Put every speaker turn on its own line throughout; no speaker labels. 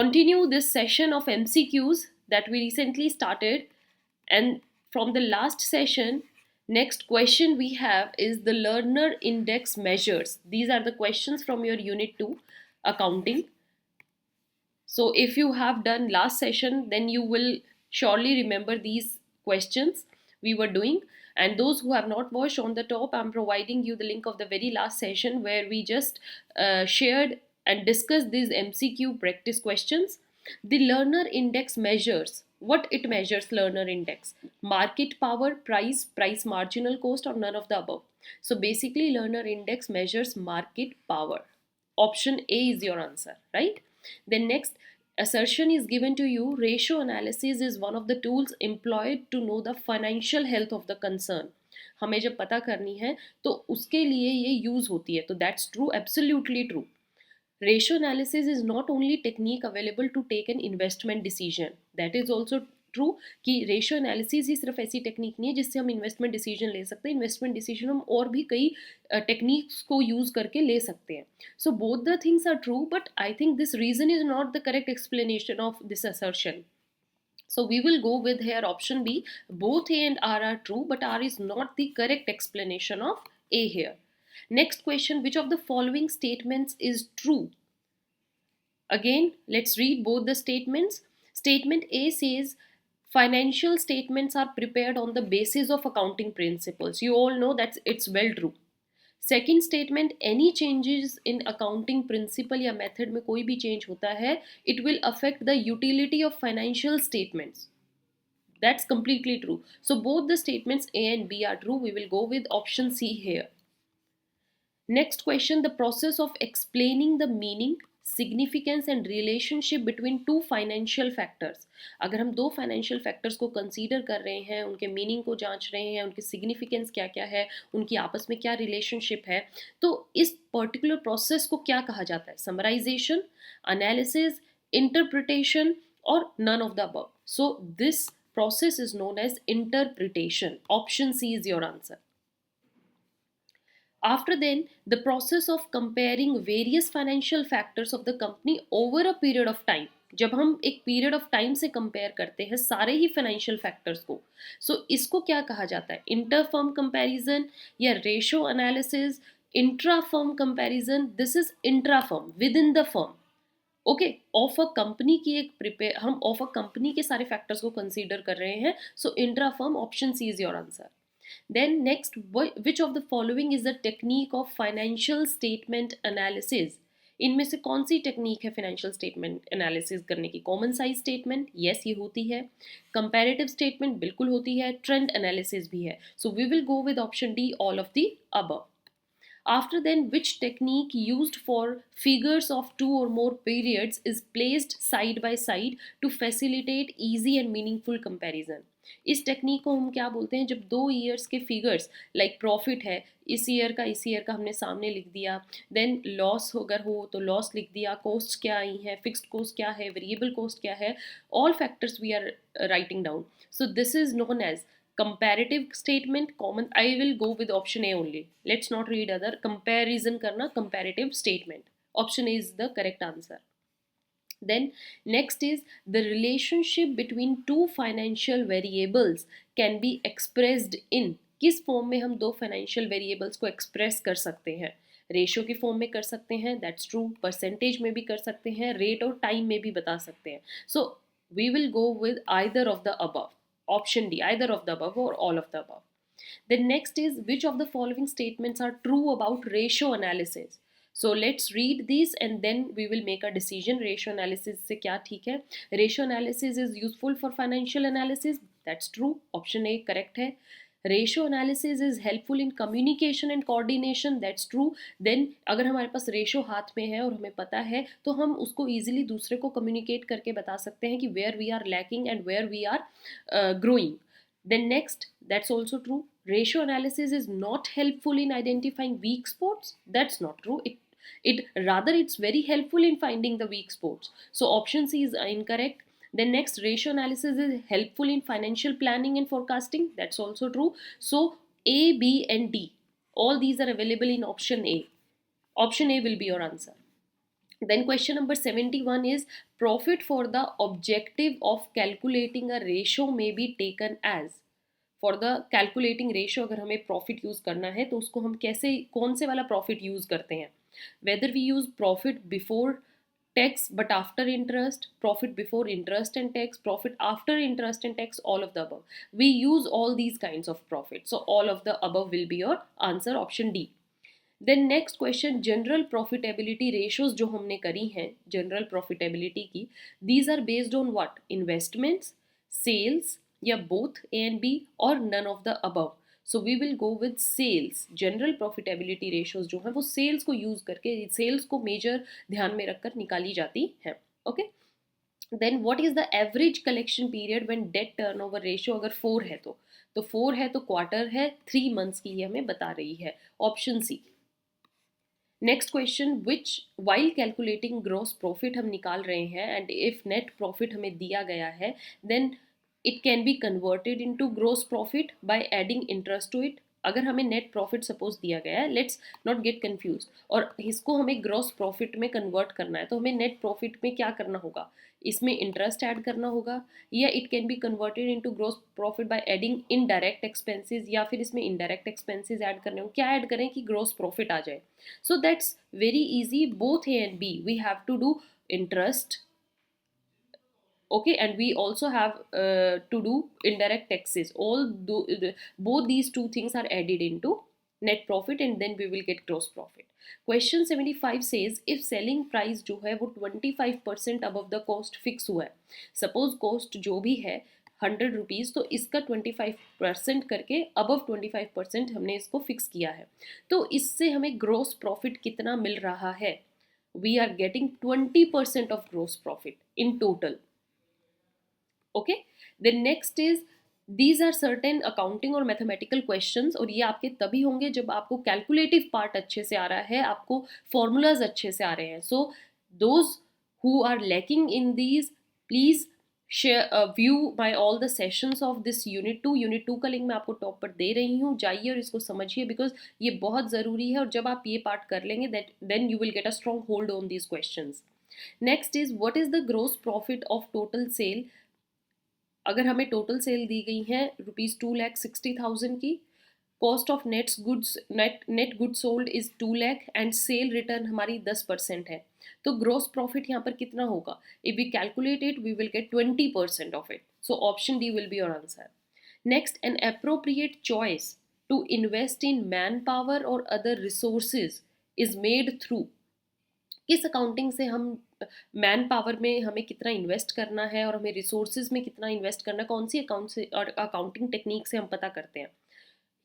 continue this session of MCQs that we recently started. And from the last session, next question we have is the learner index measures. These are the questions from your unit 2 accounting. So if you have done last session, then you will surely remember these questions we were doing. And those who have not watched, on the top I'm providing you the link of the very last session where we just shared and discussed these MCQ practice questions. The learner index measures what it measures. Learner index: market power, price marginal cost, or none of the above. So basically learner index measures market power. Option A is your answer, right? Then next assertion is given to you: ratio analysis is one of the tools employed to know the financial health of the concern. हमें जब पता करनी है तो उसके लिए ये use होती है, तो that's true, absolutely true. Ratio analysis is not only technique available to take an investment decision. That is also true कि रेशियो एनालिसिस ही सिर्फ ऐसी टेक्निक नहीं है जिससे हम इन्वेस्टमेंट डिसीजन ले सकते हैं. इन्वेस्टमेंट डिसीजन हम और भी कई टेक्निक्स को यूज करके ले सकते हैं. So both the things are true, but I think this reason is not the correct explanation of this assertion. So we will go with here option B. Both A and R are true, but R is not the correct explanation of A here. Next question: which of the following statements is true? Again, let's read both the statements. Statement A says financial statements are prepared on the basis of accounting principles. You all know that it's well true. Second statement: any changes in accounting principle या method में कोई भी change होता है, it will affect the utility of financial statements. That's completely true. So both the statements A and B are true. We will go with option C here. Next question: the process of explaining the meaning, significance and relationship between two financial factors. अगर हम दो financial factors को consider कर रहे हैं, उनके meaning को जांच रहे हैं, उनकी significance क्या क्या है, उनकी आपस में क्या relationship है, तो इस particular process को क्या कहा जाता है? Summarization, analysis, interpretation or none of the above. So this process is known as interpretation. Option C is your answer. After then, the process of comparing various financial factors of the company over a period of time. जब हम एक period of time से compare करते हैं सारे ही financial factors को, सो इसको क्या कहा जाता है? इंटर फर्म कंपैरिजन या ratio analysis, intra firm comparison? This is intra firm, with in the firm. Okay, of a company की एक प्रिपेयर, हम ऑफ अ कंपनी के सारे फैक्टर्स को कंसीडर कर रहे हैं. So intra firm, option C is your answer. Then next, which of the following is the technique of financial statement analysis? इनमें से कौन सी टेक्निक है फाइनेंशियल स्टेटमेंट एनालिसिस करने की? कॉमन साइज स्टेटमेंट, यस ये होती है. कंपैरेटिव स्टेटमेंट बिल्कुल होती है. ट्रेंड एनालिसिस भी है. So we will go with option D, all of the above. After then, which technique used for figures of two or more periods is placed side by side to facilitate easy and meaningful comparison? इस technique को हम क्या बोलते हैं? जब दो years के figures like profit है, इस ईयर का हमने सामने लिख दिया, देन लॉस अगर हो तो लॉस लिख दिया, कॉस्ट क्या आई है, फिक्स्ड कॉस्ट क्या है, वेरिएबल कॉस्ट क्या है, all factors we are writing down. So this is known as comparative statement. Common, I will go with option A only. Let's not read other. Comparison karna, comparative statement. Option A is the correct answer. Then next is the relationship between two financial variables can be expressed in. किस form में हम दो financial variables को express कर सकते हैं? Ratio की form में कर सकते हैं, दैट्स ट्रू. परसेंटेज में भी कर सकते हैं, रेट और टाइम में भी बता सकते हैं. So we will go with either of the above. Option D, either of the above or all of the above. Then next is which of the following statements are true about ratio analysis? So let's read these and then we will make a decision. Ratio analysis से क्या ठीक है? Ratio analysis is useful for financial analysis. That's true. Option A correct है. Ratio analysis is helpful in communication and coordination, that's true. Then अगर हमारे पास ratio हाथ में है और हमें पता है तो हम उसको ईजिली दूसरे को कम्युनिकेट करके बता सकते हैं कि where we are lacking and where we are growing. Then next, that's also true. Ratio analysis is not helpful in identifying weak spots, that's not true. It rather it's very helpful in finding the weak spots. So option C is incorrect. Then next, ratio analysis is helpful in financial planning and forecasting, that's also true. So A, B and D, all these are available in option A. Option A will be your answer. Then question number 71 is profit for the objective of calculating a ratio may be taken as. For the calculating ratio अगर हमें profit use करना है तो उसको हम कैसे, कौन से वाला प्रॉफिट यूज करते हैं, whether we use profit before tax but after interest, profit before interest and tax, profit after interest and tax, all of the above. We use all these kinds of profit, so all of the above will be your answer, option D. Then next question, general profitability ratios जो हमने करी हैं general profitability की, these are based on what, investments, sales, या both A and B, और none of the above. So we will go with sales. General profitability ratios जो है वो सेल्स को यूज करके, सेल्स को मेजर ध्यान में रखकर निकाली जाती है. Okay. Then what is the average collection period when debt turnover ratio अगर 4 है तो 4 है तो क्वार्टर है, 3 मंथ्स की ये हमें बता रही है, ऑप्शन सी. नेक्स्ट क्वेश्चन, विच वाइल कैलकुलेटिंग ग्रॉस प्रॉफिट हम निकाल रहे हैं एंड इफ नेट प्रॉफिट हमें दिया गया है then it can be converted into gross profit by adding interest to it. अगर हमें नेट प्रॉफिट सपोज दिया गया है, लेट्स नॉट गेट कंफ्यूज, और इसको हमें ग्रॉस प्रॉफिट में कन्वर्ट करना है तो हमें नेट प्रॉफिट में क्या करना होगा, इसमें इंटरेस्ट ऐड करना होगा, या it can be converted into gross profit by adding indirect expenses, या फिर इसमें इनडायरेक्ट एक्सपेंसेस ऐड करने हो, क्या ऐड करें कि ग्रॉस प्रॉफिट आ जाए. So that's very easy, both A and B we have to do interest, okay, and we also have to do indirect taxes. Both these two things are added into net profit and then we will get gross profit. Question 75 says if selling price जो है वो 25% above the cost fix हुआ है, suppose cost जो भी है 100 rupees, तो इसका 25% करके अबव 25% हमने इसको फिक्स किया है, तो इससे हमें ग्रोस प्रॉफिट कितना मिल रहा है, we are getting 20% of gross profit in total. Okay. Then next is these are certain accounting और मैथमेटिकल क्वेश्चंस, और ये आपके तभी होंगे जब आपको कैलकुलेटिव पार्ट अच्छे से आ रहा है, आपको फॉर्मूलाज अच्छे से आ रहे हैं. So those who are lacking in these please view my all the sessions of this unit 2 का लिंक मैं आपको टॉप पर दे रही हूँ, जाइए और इसको समझिए बिकॉज ये बहुत ज़रूरी है, और जब आप ये पार्ट कर लेंगे that then you will get a strong hold on these questions. Next is what is the gross profit of total sale. अगर हमें टोटल सेल दी गई है ₹2,60,000 की, cost of net goods sold is 2 lakh and sale return हमारी 10% है, तो gross profit यहाँ पर कितना होगा, if we calculate it we will get 20% of it, so option D will be your answer. Next, an appropriate choice to invest in man power और other resources is made through. किस accounting से हम man power में हमें कितना invest करना है और हमें रिसोर्सेज में कितना इन्वेस्ट करना है, कौन सी अकाउंट से और अकाउंटिंग टेक्निक से हम पता करते हैं,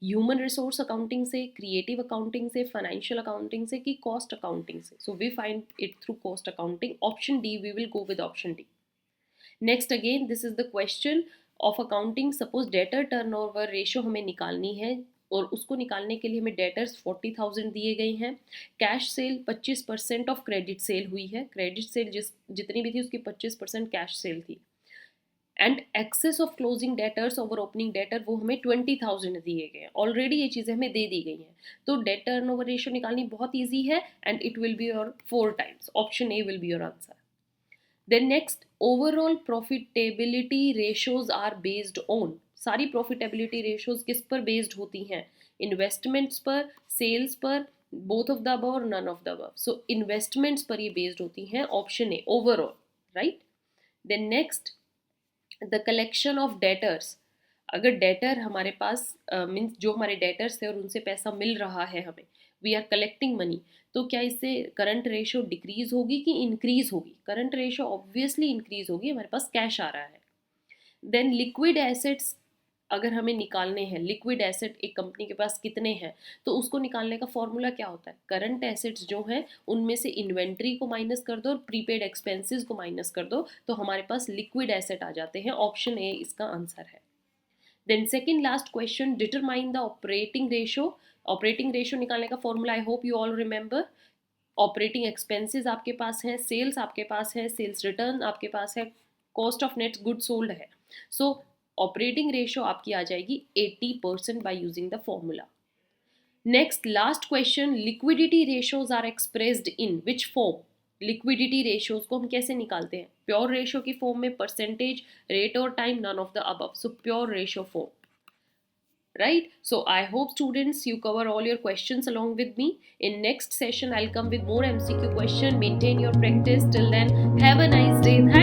ह्यूमन रिसोर्स अकाउंटिंग से, क्रिएटिव अकाउंटिंग से, फाइनेंशियल अकाउंटिंग से, कि कॉस्ट अकाउंटिंग से. So we find it through cost accounting, option D, we will go with option D. Next again this is the question of accounting. Suppose debtor turnover ratio हमें निकालनी है और उसको निकालने के लिए हमें डेटर्स 40,000 दिए गए हैं, cash sale 25% of credit sale हुई है, क्रेडिट सेल जितनी भी थी उसकी 25% कैश सेल थी, and excess of closing debtors over opening debtor वो हमें 20,000 दिए गए हैं, ऑलरेडी ये चीज़ें हमें दे दी गई हैं, तो डेट टर्नओवर रेशियो निकालनी बहुत ईजी है and it will be your 4 times, option A will be your answer. Then next, overall profitability ratios are based on. सारी प्रॉफिटेबिलिटी रेशियोज किस पर बेस्ड होती हैं, इन्वेस्टमेंट्स पर, सेल्स पर, बोथ ऑफ द अबव और none of the above. So investments पर ये बेस्ड होती हैं, option A overall, right. Then next, the collection of debtors. अगर डेटर हमारे पास मीन्स जो हमारे डेटर्स थे और उनसे पैसा मिल रहा है हमें, वी आर कलेक्टिंग मनी, तो क्या इससे करंट रेशियो डिक्रीज होगी कि इंक्रीज होगी, करंट रेशियो ऑब्वियसली इंक्रीज होगी, हमारे पास कैश आ रहा है. देन लिक्विड एसेट्स अगर हमें निकालने हैं, लिक्विड एसेट एक कंपनी के पास कितने हैं, तो उसको निकालने का फॉर्मूला क्या होता है, करंट एसेट्स जो हैं उनमें से इन्वेंट्री को माइनस कर दो और प्रीपेड एक्सपेंसेस को माइनस कर दो, तो हमारे पास लिक्विड एसेट आ जाते हैं, ऑप्शन ए इसका आंसर है. Then second last question, determine the operating ratio. Operating ratio निकालने का formula I hope you all remember. Operating expenses आपके पास है, सेल्स आपके पास है, सेल्स रिटर्न आपके पास है, cost of net good sold है, सो ऑपरेटिंग रेशियो आपकी आ जाएगी 80% by using the formula. Next last question, liquidity ratios are expressed in which form. Liquidity ratios को हम कैसे निकालते हैं? प्योर रेशियो की फॉर्म में, परसेंटेज, रेट और time, none of the above. So pure ratio form. Right? So I hope students you cover all your questions along with me. In next session I'll come with more MCQ question. Maintain your practice. Till then, have a nice day. Thank